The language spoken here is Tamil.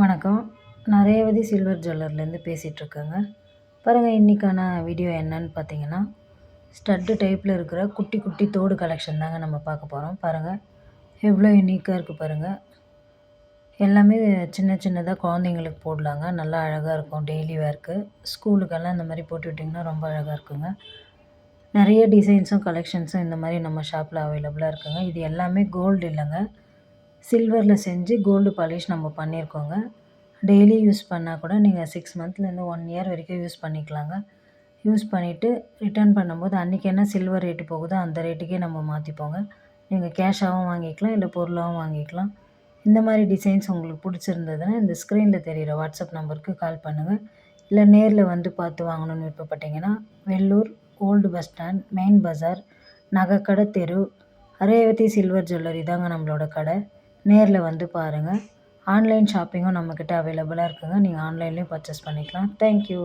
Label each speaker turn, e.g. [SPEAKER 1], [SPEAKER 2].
[SPEAKER 1] வணக்கம். நான் ரேவதி சில்வர் ஜுவல்லர்லேருந்து பேசிகிட்ருக்கேங்க. பாருங்கள், இன்றைக்கான வீடியோ என்னன்னு பார்த்தீங்கன்னா, ஸ்டட்டு டைப்பில் இருக்கிற குட்டி குட்டி தோடு கலெக்ஷன் தாங்க நம்ம பார்க்க போகிறோம். பாருங்கள், எவ்வளோ யூனிக்காக இருக்குது பாருங்கள். எல்லாமே சின்ன சின்னதாக குழந்தைங்களுக்கு போடலாங்க. நல்லா அழகாக இருக்கும். டெய்லி வேர்க்கு, ஸ்கூலுக்கெல்லாம் இந்த மாதிரி போட்டு விட்டிங்கன்னா ரொம்ப அழகாக இருக்குங்க. நிறைய டிசைன்ஸும் கலெக்ஷன்ஸும் இந்த மாதிரி நம்ம ஷாப்பில் அவைலபிளாக இருக்குங்க. இது எல்லாமே கோல்டு இல்லைங்க, சில்வரில் செஞ்சு கோல்டு பாலிஷ் நம்ம பண்ணியிருக்கோங்க. டெய்லி யூஸ் பண்ணால் கூட நீங்கள் 6 மந்த்லேருந்து 1 இயர் வரைக்கும் யூஸ் பண்ணிக்கலாங்க. யூஸ் பண்ணிவிட்டு ரிட்டர்ன் பண்ணும்போது அன்றைக்கி என்ன சில்வர் ரேட்டு போகுதோ அந்த ரேட்டுக்கே நம்ம மாற்றிப்போங்க. நீங்கள் கேஷாகவும் வாங்கிக்கலாம், இல்லை பொருளாகவும் வாங்கிக்கலாம். இந்த மாதிரி டிசைன்ஸ் உங்களுக்கு பிடிச்சிருந்ததுன்னா இந்த ஸ்க்ரீனில் தெரிகிற வாட்ஸ்அப் நம்பருக்கு கால் பண்ணுங்கள். இல்லை நேரில் வந்து பார்த்து வாங்கணும்னு விருப்பப்பட்டீங்கன்னா Vellur old bus stand, main பஜார், நகைக்கடை தெரு, ரேவதி சில்வர் ஜுவல்லரி தாங்க நம்மளோட கடை. நேரில் வந்து பாருங்கள். ஆன்லைன் ஷாப்பிங்கும் நம்மக்கிட்ட அவைலபிளாக இருக்குங்க. நீங்கள் ஆன்லைன்லேயும் பர்ச்சேஸ் பண்ணிக்கலாம். தேங்க்யூ.